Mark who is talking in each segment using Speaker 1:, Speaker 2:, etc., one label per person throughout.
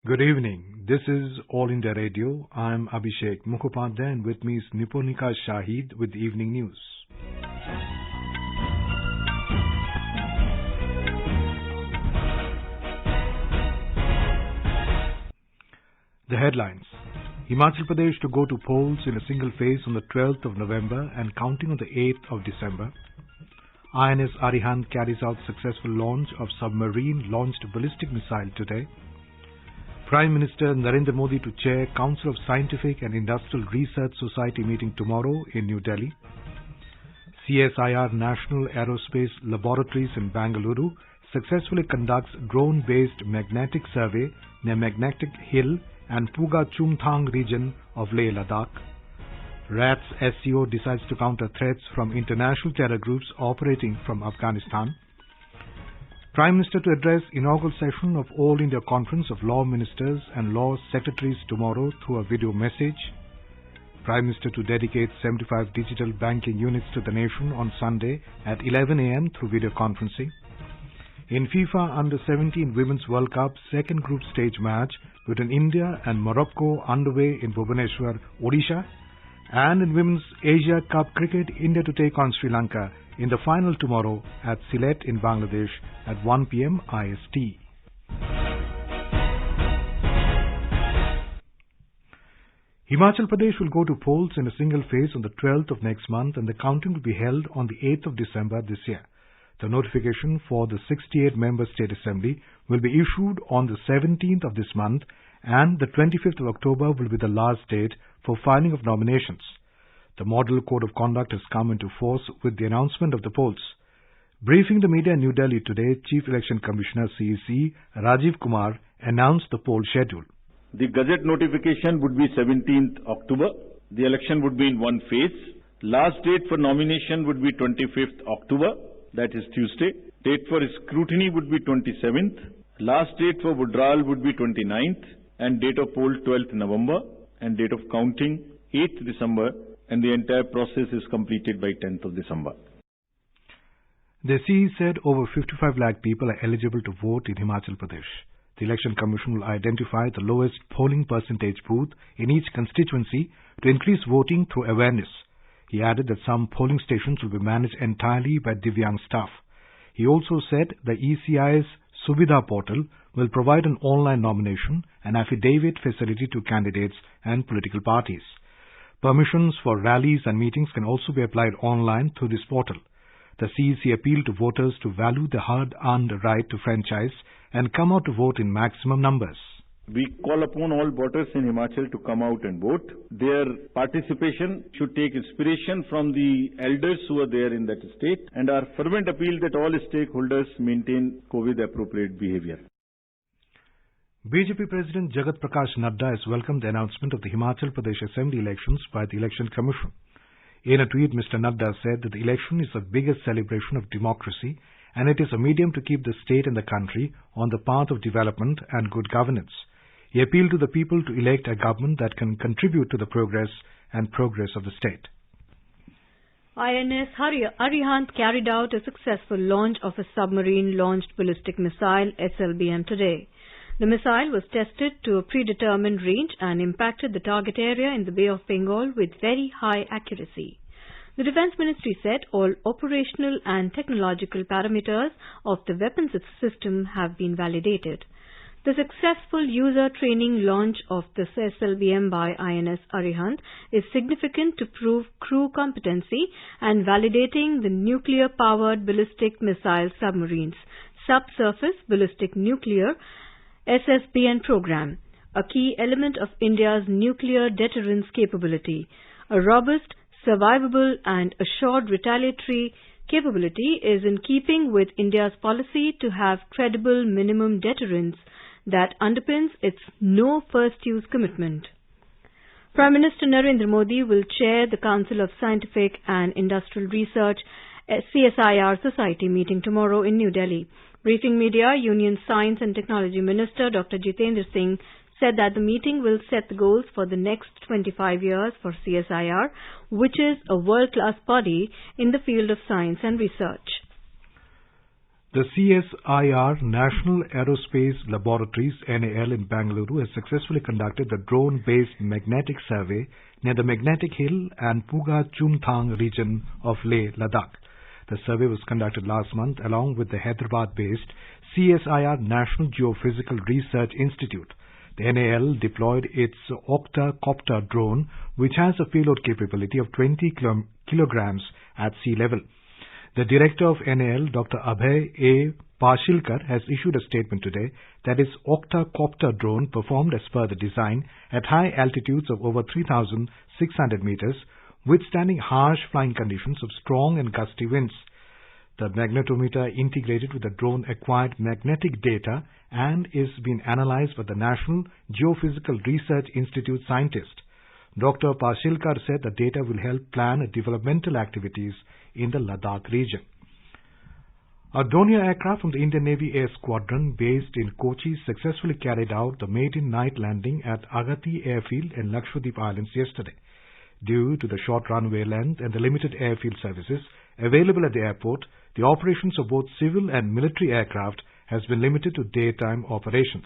Speaker 1: Good evening. This is All India Radio. I'm Abhishek Mukhopadhyay and with me is Nipunika Shahid with the evening news. The headlines. Himachal Pradesh to go to polls in a single phase on the 12th of November and counting on the 8th of December. INS Arihant carries out successful launch of submarine-launched ballistic missile today. Prime Minister Narendra Modi to chair Council of Scientific and Industrial Research Society meeting tomorrow in New Delhi. CSIR National Aerospace Laboratories in Bangalore successfully conducts drone-based magnetic survey near Magnetic Hill and Puga Chumthang region of Leh Ladakh. RATS SCO decides to counter threats from international terror groups operating from Afghanistan. Prime Minister to address inaugural session of All India Conference of Law Ministers and Law Secretaries tomorrow through a video message. Prime Minister to dedicate 75 digital banking units to the nation on Sunday at 11 a.m. through video conferencing. In FIFA Under-17 Women's World Cup second group stage match between India and Morocco underway in Bhubaneswar, Odisha. And in Women's Asia Cup Cricket, India to take on Sri Lanka in the final tomorrow at Sylhet in Bangladesh at 1 p.m. IST. Himachal Pradesh will go to polls in a single phase on the 12th of next month and the counting will be held on the 8th of December this year. The notification for the 68-member State Assembly will be issued on the 17th of this month and the 25th of October will be the last date for filing of nominations. The Model Code of Conduct has come into force with the announcement of the polls. Briefing the media in New Delhi today, Chief Election Commissioner CEC Rajiv Kumar announced the poll schedule.
Speaker 2: The Gazette notification would be 17th October. The election would be in one phase. Last date for nomination would be 25th October, that is Tuesday. Date for scrutiny would be 27th. Last date for withdrawal would be 29th. And date of poll 12th November. And date of counting 8th December. And the entire process is completed by 10th of December.
Speaker 1: The CE said over 55 lakh people are eligible to vote in Himachal Pradesh. The Election Commission will identify the lowest polling percentage booth in each constituency to increase voting through awareness. He added that some polling stations will be managed entirely by Divyang staff. He also said the ECI's Subidha portal will provide an online nomination and affidavit facility to candidates and political parties. Permissions for rallies and meetings can also be applied online through this portal. The CEC appealed to voters to value the hard-earned right to franchise and come out to vote in maximum numbers.
Speaker 2: We call upon all voters in Himachal to come out and vote. Their participation should take inspiration from the elders who are there in that state and our fervent appeal that all stakeholders maintain COVID-appropriate behavior.
Speaker 1: BJP President Jagat Prakash Nadda has welcomed the announcement of the Himachal Pradesh Assembly elections by the Election Commission. In a tweet, Mr. Nadda said that the election is the biggest celebration of democracy and it is a medium to keep the state and the country on the path of development and good governance. He appealed to the people to elect a government that can contribute to the progress of the state.
Speaker 3: INS Arihant carried out a successful launch of a submarine-launched ballistic missile SLBM today. The missile was tested to a predetermined range and impacted the target area in the Bay of Bengal with very high accuracy. The Defence Ministry said all operational and technological parameters of the weapons system have been validated. The successful user training launch of the SLBM by INS Arihant is significant to prove crew competency and validating the nuclear-powered ballistic missile submarines, subsurface ballistic nuclear SSBN program, a key element of India's nuclear deterrence capability. A robust, survivable and assured retaliatory capability is in keeping with India's policy to have credible minimum deterrence that underpins its no first use commitment. Prime Minister Narendra Modi will chair the Council of Scientific and Industrial Research CSIR Society meeting tomorrow in New Delhi. Briefing media, Union Science and Technology Minister Dr. Jitendra Singh said that the meeting will set the goals for the next 25 years for CSIR, which is a world-class body in the field of science and research.
Speaker 1: The CSIR National Aerospace Laboratories NAL in Bangalore has successfully conducted the drone-based magnetic survey near the Magnetic Hill and Puga Chumthang region of Leh, Ladakh. The survey was conducted last month along with the Hyderabad-based CSIR National Geophysical Research Institute. The NAL deployed its octacopter drone, which has a payload capability of 20 kilograms at sea level. The director of NAL, Dr. Abhay A. Pashilkar, has issued a statement today that his octacopter drone performed as per the design at high altitudes of over 3,600 meters, withstanding harsh flying conditions of strong and gusty winds. The magnetometer integrated with the drone acquired magnetic data and is being analyzed by the National Geophysical Research Institute scientist. Dr. Pashilkar said the data will help plan developmental activities in the Ladakh region. A Dornier aircraft from the Indian Navy Air Squadron based in Kochi successfully carried out the maiden night landing at Agatti Airfield in Lakshadweep Islands yesterday. Due to the short runway length and the limited airfield services available at the airport, the operations of both civil and military aircraft has been limited to daytime operations.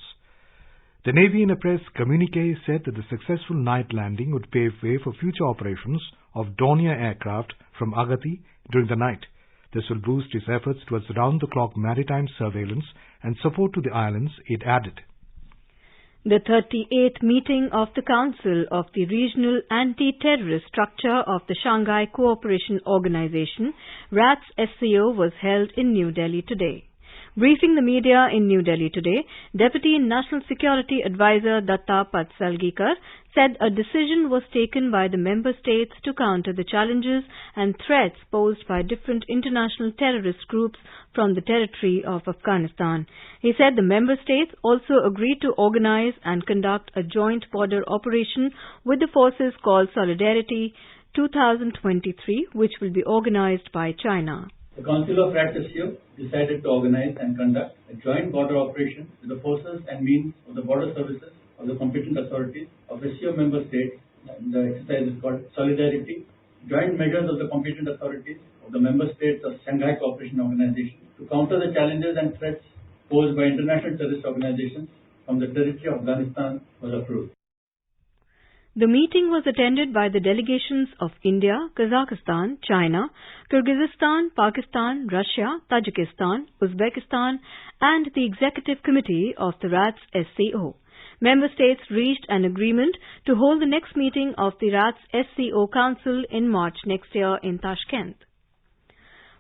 Speaker 1: The Navy in a press communiqué said that the successful night landing would pave way for future operations of Dornier aircraft from Agatti during the night. This will boost its efforts towards round-the-clock maritime surveillance and support to the islands, it added.
Speaker 3: The 38th meeting of the Council of the Regional Anti-Terrorist Structure of the Shanghai Cooperation Organization, RATS SCO, was held in New Delhi today. Briefing the media in New Delhi today, Deputy National Security Advisor Datta Patsalgikar said a decision was taken by the member states to counter the challenges and threats posed by different international terrorist groups from the territory of Afghanistan. He said the member states also agreed to organize and conduct a joint border operation with the forces called Solidarity 2023, which will be organized by China.
Speaker 4: The Council of RATS SCO decided to organize and conduct a joint border operation with the forces and means of the border services of the competent authorities of SCO member states. The exercise is called Solidarity, joint measures of the competent authorities of the member states of Shanghai Cooperation Organization to counter the challenges and threats posed by international terrorist organizations from the territory of Afghanistan was approved.
Speaker 3: The meeting was attended by the delegations of India, Kazakhstan, China, Kyrgyzstan, Pakistan, Russia, Tajikistan, Uzbekistan, and the Executive Committee of the RATS SCO. Member states reached an agreement to hold the next meeting of the RATS SCO Council in March next year in Tashkent.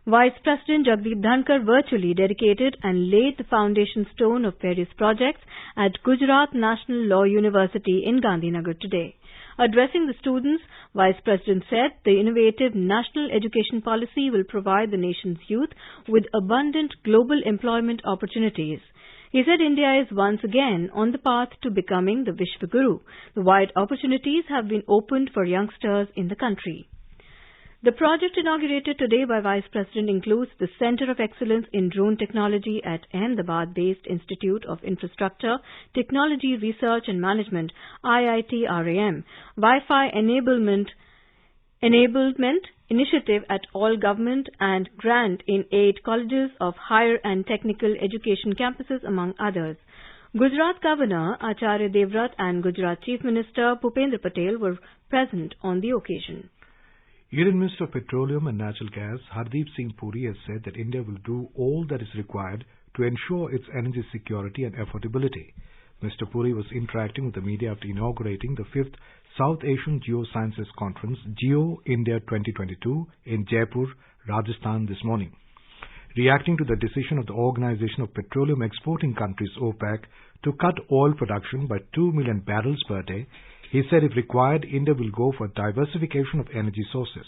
Speaker 3: Vice President Jagdeep Dhankar virtually dedicated and laid the foundation stone of various projects at Gujarat National Law University in Gandhinagar today. Addressing the students, Vice President said the innovative national education policy will provide the nation's youth with abundant global employment opportunities. He said India is once again on the path to becoming the Vishwaguru. The wide opportunities have been opened for youngsters in the country. The project inaugurated today by Vice President includes the Center of Excellence in Drone Technology at Ahmedabad-based Institute of Infrastructure, Technology Research and Management, IIT-RAM, Wi-Fi Enablement Initiative at all government and grant in 8 colleges of higher and technical education campuses, among others. Gujarat Governor Acharya Devrat and Gujarat Chief Minister Bhupendra Patel were present on the occasion.
Speaker 1: Union Minister of Petroleum and Natural Gas Hardeep Singh Puri has said that India will do all that is required to ensure its energy security and affordability. Mr. Puri was interacting with the media after inaugurating the 5th South Asian Geosciences Conference, Geo India 2022, in Jaipur, Rajasthan this morning. Reacting to the decision of the Organization of Petroleum Exporting Countries, OPEC, to cut oil production by 2 million barrels per day, he said if required, India will go for diversification of energy sources.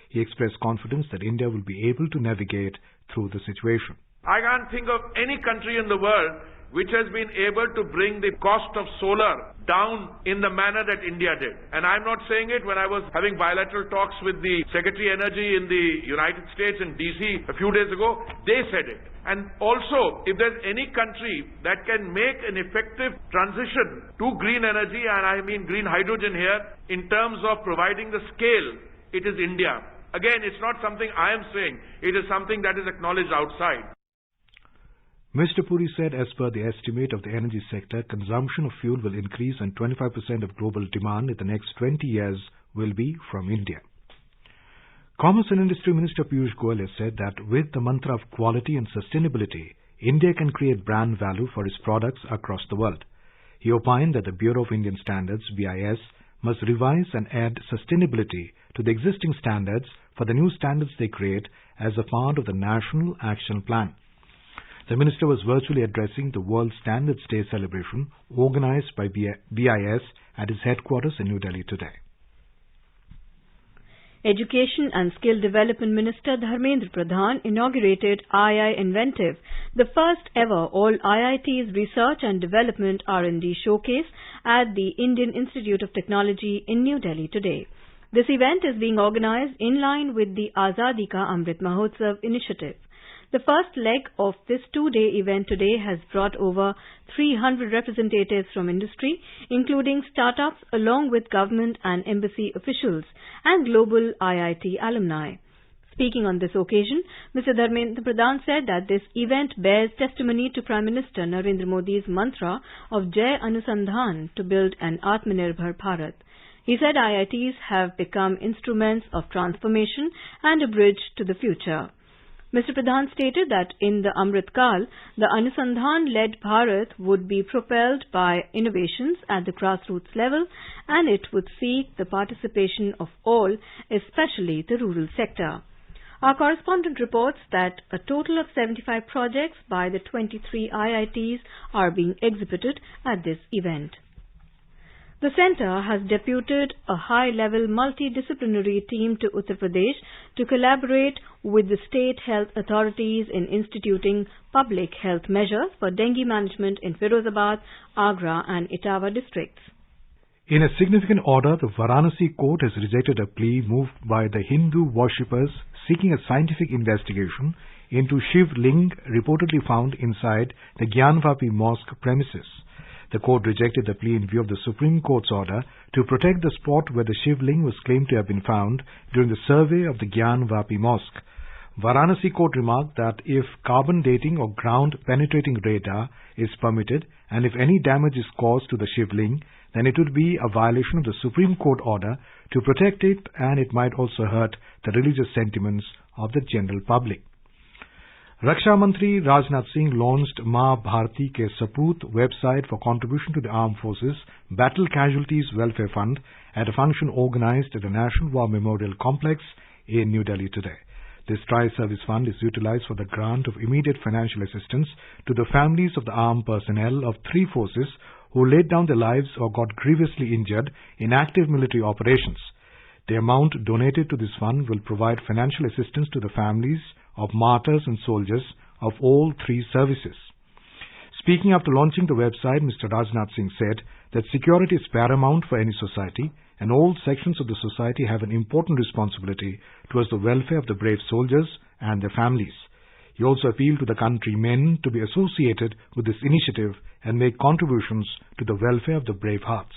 Speaker 1: He expressed confidence that India will be able to navigate through the situation.
Speaker 5: I can't think of any country in the world which has been able to bring the cost of solar down in the manner that India did. And I'm not saying it. When I was having bilateral talks with the Secretary Energy in the United States in DC a few days ago, they said it. And also, if there's any country that can make an effective transition to green energy, and I mean green hydrogen here, in terms of providing the scale, it is India. Again, it's not something I am saying. It is something that is acknowledged outside.
Speaker 1: Mr. Puri said as per the estimate of the energy sector, consumption of fuel will increase and 25% of global demand in the next 20 years will be from India. Commerce and Industry Minister Piyush Goyal has said that with the mantra of quality and sustainability, India can create brand value for its products across the world. He opined that the Bureau of Indian Standards, BIS, must revise and add sustainability to the existing standards for the new standards they create as a part of the National Action Plan. The minister was virtually addressing the World Standards Day celebration organized by BIS at its headquarters in New Delhi today.
Speaker 3: Education and Skill Development Minister Dharmendra Pradhan inaugurated II Inventive, the first ever all IITs Research and Development R&D showcase at the Indian Institute of Technology in New Delhi today. This event is being organized in line with the Azadi Ka Amrit Mahotsav initiative. The first leg of this two-day event today has brought over 300 representatives from industry, including startups along with government and embassy officials and global IIT alumni. Speaking on this occasion, Mr. Dharmendra Pradhan said that this event bears testimony to Prime Minister Narendra Modi's mantra of Jai Anusandhan to build an Atmanirbhar Bharat. He said IITs have become instruments of transformation and a bridge to the future. Mr. Pradhan stated that in the Amrit Kal, the Anusandhan-led Bharat would be propelled by innovations at the grassroots level and it would seek the participation of all, especially the rural sector. Our correspondent reports that a total of 75 projects by the 23 IITs are being exhibited at this event. The centre has deputed a high-level multidisciplinary team to Uttar Pradesh to collaborate with the state health authorities in instituting public health measures for dengue management in Firozabad, Agra and Etawah districts.
Speaker 1: In a significant order, the Varanasi court has rejected a plea moved by the Hindu worshippers seeking a scientific investigation into Shiv Ling reportedly found inside the Gyanvapi mosque premises. The court rejected the plea in view of the Supreme Court's order to protect the spot where the Shiv Ling was claimed to have been found during the survey of the Gyanvapi mosque. Varanasi court remarked that if carbon dating or ground-penetrating radar is permitted and if any damage is caused to the Shiv Ling, then it would be a violation of the Supreme Court order to protect it and it might also hurt the religious sentiments of the general public. Raksha Mantri Rajnath Singh launched Maa Bharti Ke Saput website for contribution to the Armed Forces Battle Casualties Welfare Fund at a function organized at the National War Memorial Complex in New Delhi today. This tri-service fund is utilized for the grant of immediate financial assistance to the families of the armed personnel of three forces who laid down their lives or got grievously injured in active military operations. The amount donated to this fund will provide financial assistance to the families of martyrs and soldiers of all three services. Speaking after launching the website, Mr. Rajnath Singh said that security is paramount for any society and all sections of the society have an important responsibility towards the welfare of the brave soldiers and their families. He also appealed to the countrymen to be associated with this initiative and make contributions to the welfare of the brave hearts.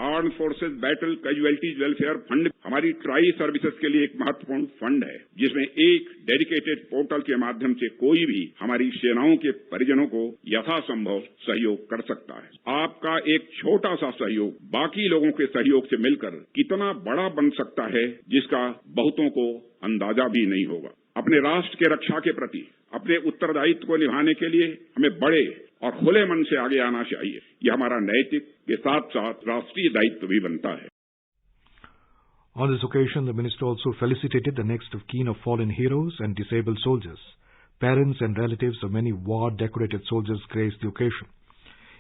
Speaker 6: Armed forces battle casualties welfare fund हमारी tri services के लिए एक महत्वपूर्ण fund है जिसमें एक dedicated portal के माध्यम से कोई भी हमारी सेनाओं के परिजनों को यथासंभव सहयोग कर सकता है। आपका एक छोटा सा सहयोग बाकी लोगों के सहयोग से मिलकर कितना बड़ा बन सकता है जिसका बहुतों को अंदाजा भी नहीं होगा। अपने राष्ट्र के रक्षा के प्रति अपने उत्तरदायित्व को निभाने के लिए हमें बड़े और खुले मन से आगे आना चाहिए। यह हमारा नैतिक के साथ-साथ राष्ट्रीय दायित्व भी बनता है।
Speaker 1: On this occasion, the minister also felicitated the next of kin of fallen heroes and disabled soldiers. Parents and relatives of many war-decorated soldiers graced the occasion.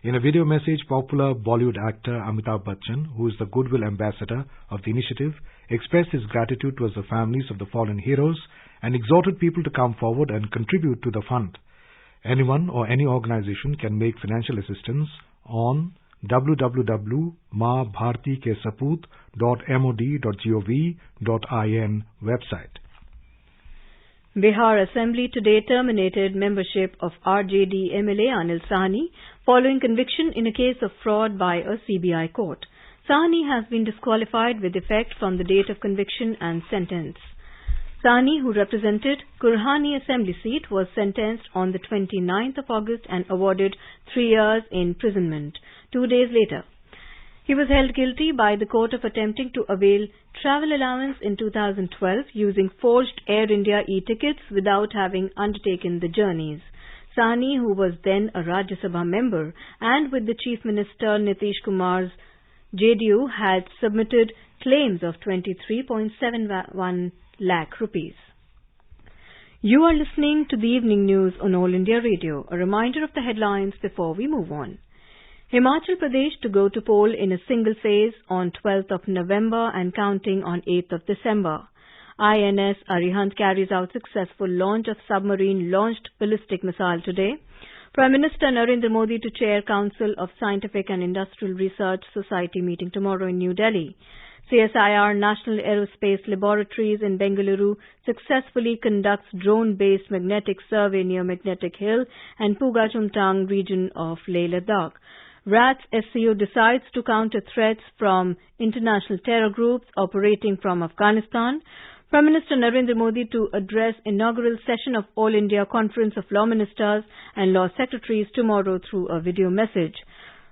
Speaker 1: In a video message, popular Bollywood actor Amitabh Bachchan, who is the goodwill ambassador of the initiative, expressed his gratitude towards the families of the fallen heroes and exhorted people to come forward and contribute to the fund. Anyone or any organization can make financial assistance on www.maabhartikesaput.mod.gov.in website.
Speaker 3: Bihar Assembly today terminated membership of RJD MLA Anil Sahni following conviction in a case of fraud by a CBI court. Sahni has been disqualified with effect from the date of conviction and sentence. Sahni, who represented Kurhani Assembly seat, was sentenced on the 29th of August and awarded 3 years imprisonment. 2 days later, he was held guilty by the court of attempting to avail travel allowance in 2012 using forged Air India e-tickets without having undertaken the journeys. Sahni, who was then a Rajya Sabha member and with the Chief Minister Nitish Kumar's JDU, had submitted claims of 23.71 lakh rupees. You are listening to the evening news on All India Radio. A reminder of the headlines before we move on. Himachal Pradesh to go to poll in a single phase on 12th of November and counting on 8th of December. INS Arihant carries out successful launch of submarine-launched ballistic missile today. Prime Minister Narendra Modi to chair Council of Scientific and Industrial Research Society meeting tomorrow in New Delhi. CSIR National Aerospace Laboratories in Bengaluru successfully conducts drone-based magnetic survey near Magnetic Hill and Puga Chumtang region of Leh Ladakh. RATS SCO decides to counter threats from international terror groups operating from Afghanistan. Prime Minister Narendra Modi to address inaugural session of All India Conference of Law Ministers and Law Secretaries tomorrow through a video message.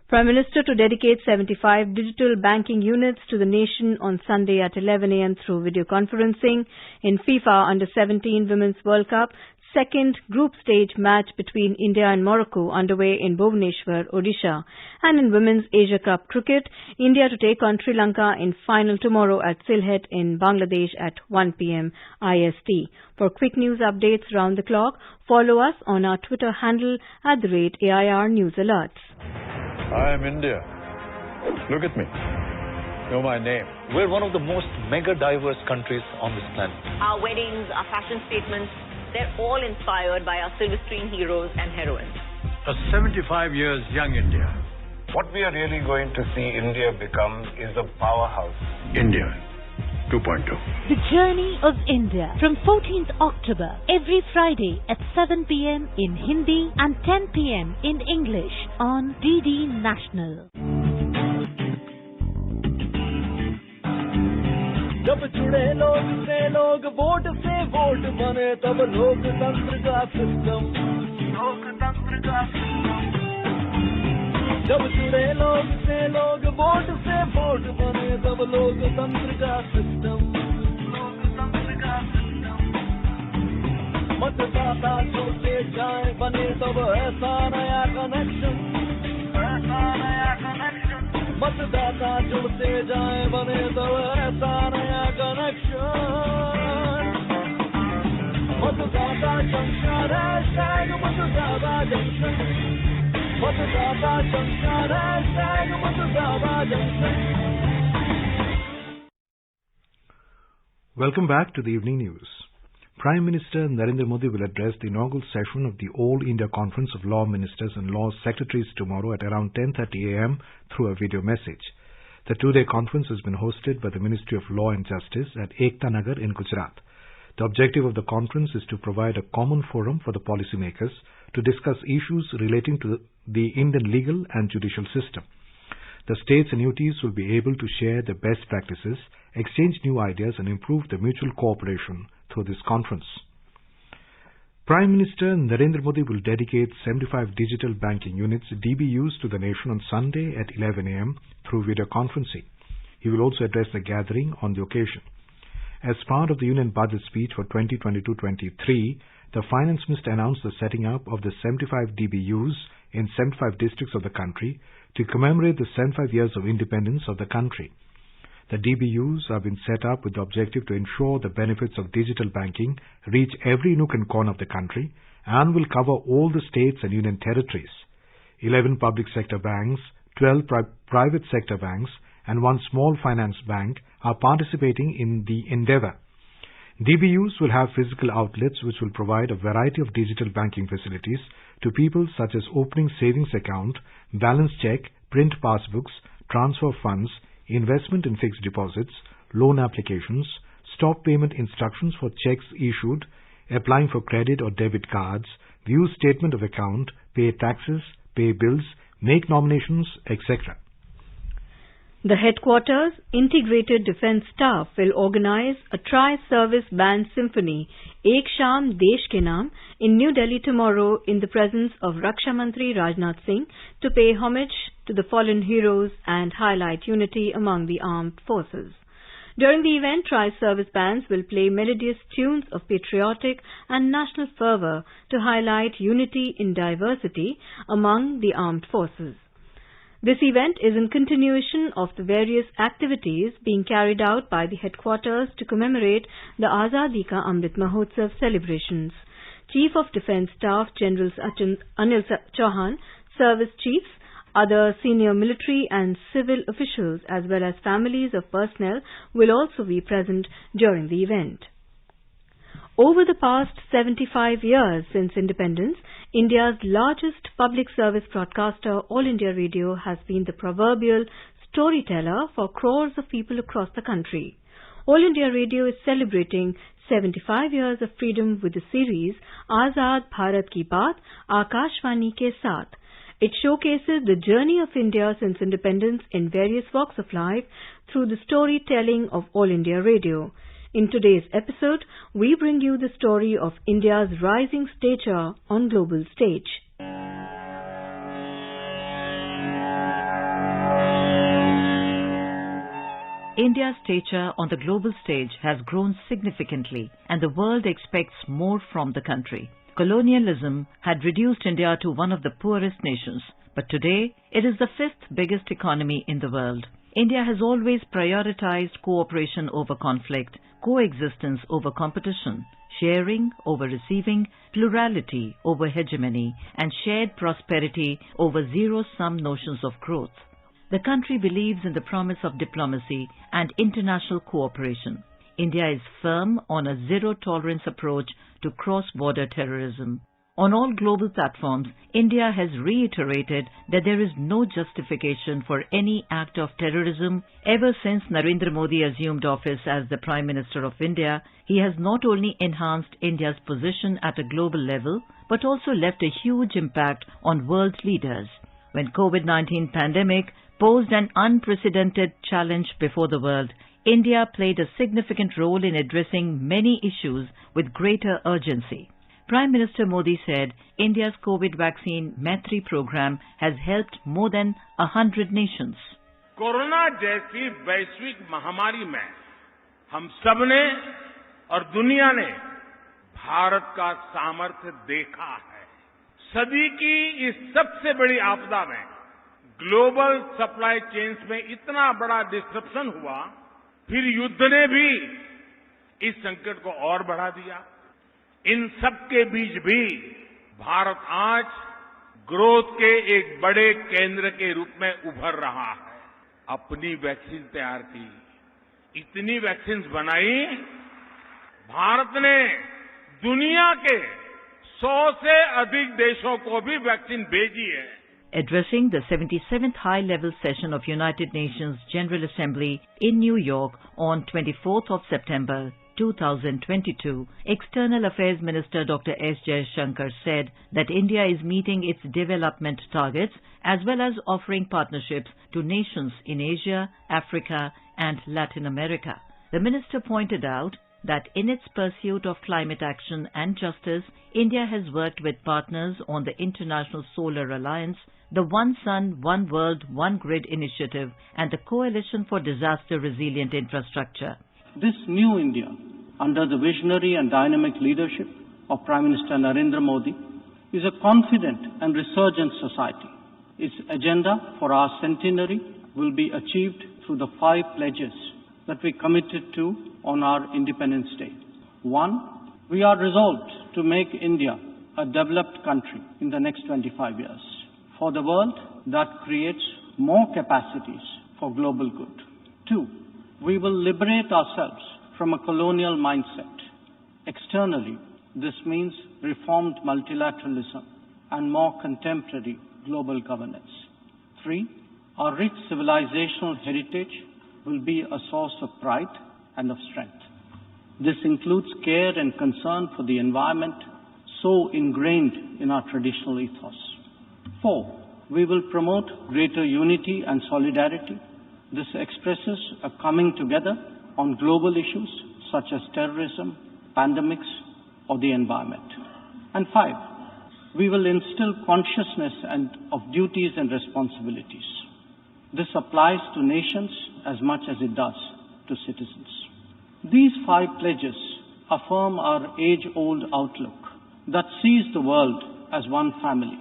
Speaker 3: Prime Minister to dedicate 75 digital banking units to the nation on Sunday at 11 a.m. through video conferencing. In FIFA Under-17 Women's World Cup, second group stage match between India and Morocco underway in Bhubaneswar, Odisha. And in Women's Asia Cup cricket, India to take on Sri Lanka in final tomorrow at Sylhet in Bangladesh at 1 p.m. IST. For quick news updates round the clock, follow us on our Twitter handle @AIR News Alerts.
Speaker 7: I am India. Look at me. Know my name.
Speaker 8: We're one of the most mega diverse countries on this planet.
Speaker 9: Our weddings, our fashion statements, they're all inspired by our silver screen heroes and heroines.
Speaker 7: A 75 years young India.
Speaker 10: What we are really going to see India become is a powerhouse.
Speaker 7: India 2.0.
Speaker 11: The Journey of India from 14th October every Friday at 7 p.m. in Hindi and 10 p.m. in English on DD National.
Speaker 12: जब जुड़े लोग से लोग vote से vote बने तब लोकतंत्र का सिस्टम जब जुड़े लोग से लोग वोट से वोट बने तब लोकतंत्र का सिस्टम मतदाता जुड़ते जाए बने तब ऐसा नया कनेक्शन मतदाता जुड़ते जाए बने तब ऐसा नया कनेक्शन मतदाता जंक्शन मतदाता जंक्शन मतदाता जंक्शन मतदाता junction.
Speaker 1: Welcome back to the evening news. Prime Minister Narendra Modi will address the inaugural session of the All India Conference of Law Ministers and Law Secretaries tomorrow at around 10:30 a.m. through a video message. The two-day conference has been hosted by the Ministry of Law and Justice at Ekta Nagar in Gujarat. The objective of the conference is to provide a common forum for the policymakers to discuss issues relating to the Indian legal and judicial system. The states and UTs will be able to share their best practices, exchange new ideas and improve the mutual cooperation through this conference. Prime Minister Narendra Modi will dedicate 75 digital banking units DBUs to the nation on Sunday at 11 a.m. through video conferencing. He will also address the gathering on the occasion. As part of the Union Budget speech for 2022-23, the Finance Minister announced the setting up of the 75 DBUs in 75 districts of the country to commemorate the 75 years of independence of the country. The DBUs have been set up with the objective to ensure the benefits of digital banking reach every nook and corner of the country and will cover all the states and union territories. 11 public sector banks, 12 private sector banks and 1 small finance bank are participating in the endeavour. DBUs will have physical outlets which will provide a variety of digital banking facilities to people such as opening savings account, balance check, print passbooks, transfer funds, investment in fixed deposits, loan applications, stop payment instructions for checks issued, applying for credit or debit cards, view statement of account, pay taxes, pay bills, make nominations, etc.
Speaker 3: The headquarters Integrated Defence Staff will organize a tri-service band symphony, Ek Sham Desh Ke Naam, in New Delhi tomorrow in the presence of Raksha Mantri Rajnath Singh to pay homage to the fallen heroes and highlight unity among the armed forces. During the event, tri-service bands will play melodious tunes of patriotic and national fervour to highlight unity in diversity among the armed forces. This event is in continuation of the various activities being carried out by the headquarters to commemorate the Azadi Ka Amrit Mahotsav celebrations. Chief of Defence Staff General Anil Chauhan, service chiefs, other senior military and civil officials as well as families of personnel will also be present during the event. Over the past 75 years since independence, India's largest public service broadcaster, All India Radio, has been the proverbial storyteller for crores of people across the country. All India Radio is celebrating 75 years of freedom with the series Azad Bharat Ki Baat, Akashvani Ke Saath. It showcases the journey of India since independence in various walks of life through the storytelling of All India Radio. In today's episode, we bring you the story of India's rising stature on global stage.
Speaker 13: India's stature on the global stage has grown significantly, and the world expects more from the country. Colonialism had reduced India to one of the poorest nations, but today it is the fifth biggest economy in the world. India has always prioritized cooperation over conflict, coexistence over competition, sharing over receiving, plurality over hegemony, and shared prosperity over zero-sum notions of growth. The country believes in the promise of diplomacy and international cooperation. India is firm on a zero-tolerance approach to cross-border terrorism. On all global platforms, India has reiterated that there is no justification for any act of terrorism. Ever since Narendra Modi assumed office as the Prime Minister of India, he has not only enhanced India's position at a global level, but also left a huge impact on world leaders. When COVID-19 pandemic posed an unprecedented challenge before the world, India played a significant role in addressing many issues with greater urgency. Prime Minister Modi said India's COVID vaccine Maitri program has helped more than 100 nations.
Speaker 14: Corona जैसी वैश्विक महामारी में हम सबने और दुनिया ने भारत का सामर्थ्य देखा है। सदी की इस सबसे बड़ी आपदा में ग्लोबल सप्लाई चेन्स में इतना बड़ा डिस्ट्रप्शन हुआ, फिर युद्ध ने भी इस संकट को और बढ़ा दिया। इन सबके बीच भी भारत आज ग्रोथ के एक बड़े केंद्र के रूप में उभर रहा है। अपनी वैक्सीन तैयार की, इतनी वैक्सीन बनाई, भारत ने दुनिया के 100 से अधिक देशों को भी वैक्सीन भेजी है।
Speaker 13: Addressing the 77th high-level session of United Nations General Assembly in New York on 24th of September 2022, External Affairs Minister Dr. S. Jaishankar said that India is meeting its development targets as well as offering partnerships to nations in Asia, Africa and Latin America. The minister pointed out that in its pursuit of climate action and justice, India has worked with partners on the International Solar Alliance, the One Sun, One World, One Grid initiative and the Coalition for Disaster Resilient Infrastructure.
Speaker 15: This new India, under the visionary and dynamic leadership of Prime Minister Narendra Modi, is a confident and resurgent society. Its agenda for our centenary will be achieved through the 5 pledges that we committed to on our Independence Day. 1. We are resolved to make India a developed country in the next 25 years for the world that creates more capacities for global good. 2. We will liberate ourselves from a colonial mindset. Externally, this means reformed multilateralism and more contemporary global governance. 3. Our rich civilizational heritage will be a source of pride and of strength. This includes care and concern for the environment, so ingrained in our traditional ethos. 4. We will promote greater unity and solidarity This expresses a coming together on global issues such as terrorism, pandemics, or the environment. And 5, we will instill consciousness of duties and responsibilities. This applies to nations as much as it does to citizens. These 5 pledges affirm our age-old outlook that sees the world as one family.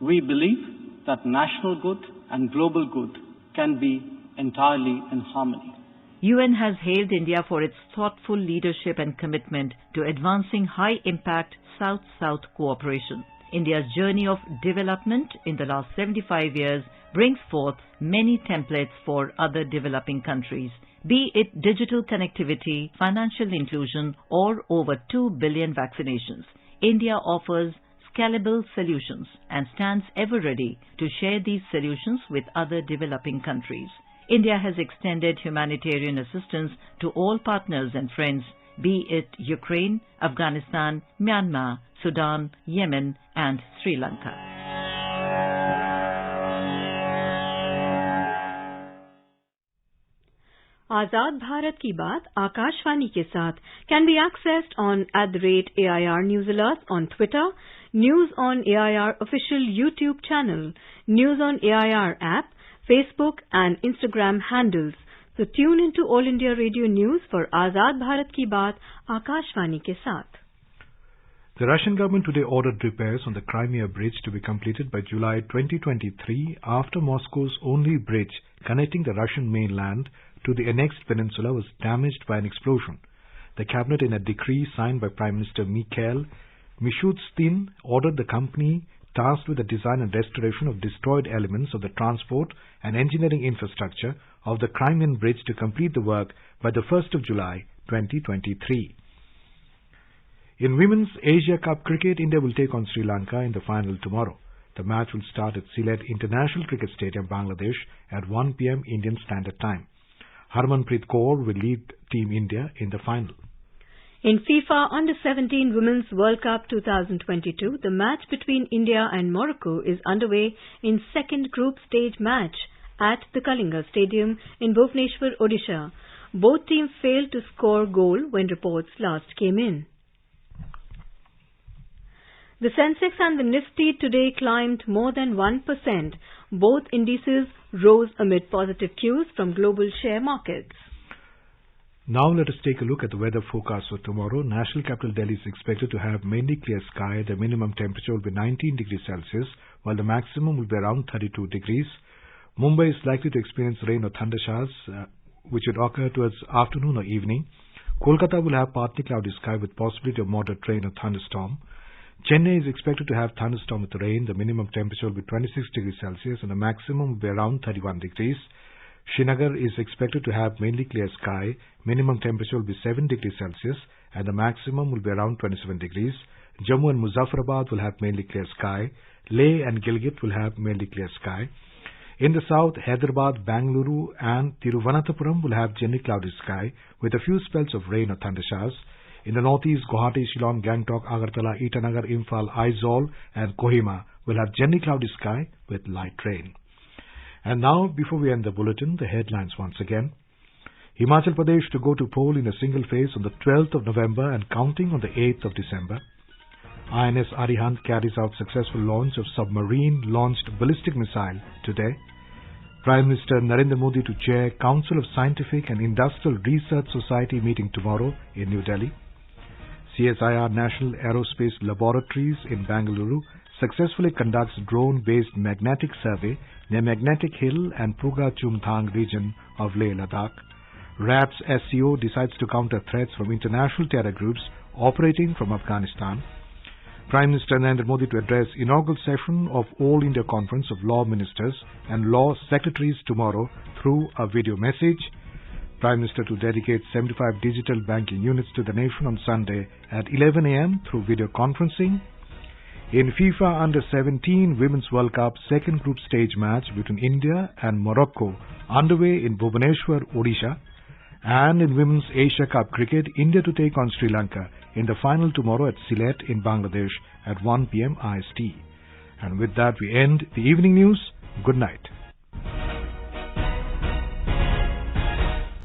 Speaker 15: We believe that national good and global good can be entirely in harmony.
Speaker 13: UN has hailed India for its thoughtful leadership and commitment to advancing high-impact South-South cooperation. India's journey of development in the last 75 years brings forth many templates for other developing countries, be it digital connectivity, financial inclusion, or over 2 billion vaccinations. India offers scalable solutions and stands ever ready to share these solutions with other developing countries. India has extended humanitarian assistance to all partners and friends, be it Ukraine, Afghanistan, Myanmar, Sudan, Yemen, and Sri Lanka.
Speaker 3: आजाद भारत की बात आकाशवाणी के साथ can be accessed on @AIR News Alerts on Twitter, News on AIR official YouTube channel, News on AIR app, Facebook and Instagram handles. So tune into All India Radio News for Azad Bharat Ki Baat, Akashvani ke saath.
Speaker 1: The Russian government today ordered repairs on the Crimea Bridge to be completed by July 2023 after Moscow's only bridge connecting the Russian mainland to the annexed peninsula was damaged by an explosion. The cabinet, in a decree signed by Prime Minister Mikhail Mishustin, ordered the company tasked with the design and restoration of destroyed elements of the transport and engineering infrastructure of the Crimean Bridge to complete the work by the 1st of July 2023. In Women's Asia Cup cricket, India will take on Sri Lanka in the final tomorrow. The match will start at Sylhet International Cricket Stadium, Bangladesh at 1 p.m. Indian Standard Time. Harmanpreet Kaur will lead Team India in the final.
Speaker 3: In FIFA Under-17 Women's World Cup 2022, the match between India and Morocco is underway in second group stage match at the Kalinga Stadium in Bhubaneswar, Odisha. Both teams failed to score goal when reports last came in. The Sensex and the Nifty today climbed more than 1%. Both indices rose amid positive cues from global share markets.
Speaker 1: Now let us take a look at the weather forecast for tomorrow. National capital Delhi is expected to have mainly clear sky. The minimum temperature will be 19 degrees Celsius, while the maximum will be around 32 degrees. Mumbai is likely to experience rain or thunder showers, which would occur towards afternoon or evening. Kolkata will have partly cloudy sky with possibility of moderate rain or thunderstorm. Chennai is expected to have thunderstorm with rain. The minimum temperature will be 26 degrees Celsius and the maximum will be around 31 degrees. Srinagar is expected to have mainly clear sky. Minimum temperature will be 7 degrees Celsius and the maximum will be around 27 degrees. Jammu and Muzaffarabad will have mainly clear sky. Leh and Gilgit will have mainly clear sky. In the south, Hyderabad, Bangalore and Tiruvananthapuram will have generally cloudy sky with a few spells of rain or thunder showers. In the northeast, Guwahati, Shillong, Gangtok, Agartala, Itanagar, Imphal, Aizawl and Kohima will have generally cloudy sky with light rain. And now, before we end the bulletin, the headlines once again. Himachal Pradesh to go to poll in a single phase on the 12th of November and counting on the 8th of December. INS Arihant carries out successful launch of submarine-launched ballistic missile today. Prime Minister Narendra Modi to chair Council of Scientific and Industrial Research Society meeting tomorrow in New Delhi. CSIR National Aerospace Laboratories in Bangalore successfully conducts drone-based magnetic survey near Magnetic Hill and Puga Chumthang region of Leh Ladakh. RAPS SCO decides to counter threats from international terror groups operating from Afghanistan. Prime Minister Narendra Modi to address inaugural session of All India Conference of Law Ministers and Law Secretaries tomorrow through a video message. Prime Minister to dedicate 75 digital banking units to the nation on Sunday at 11 a.m. through video conferencing. In FIFA Under-17 Women's World Cup second group stage match between India and Morocco underway in Bhubaneswar, Odisha. And in Women's Asia Cup cricket, India to take on Sri Lanka in the final tomorrow at Sylhet in Bangladesh at 1 p.m. IST. And with that we end the evening news. Good night.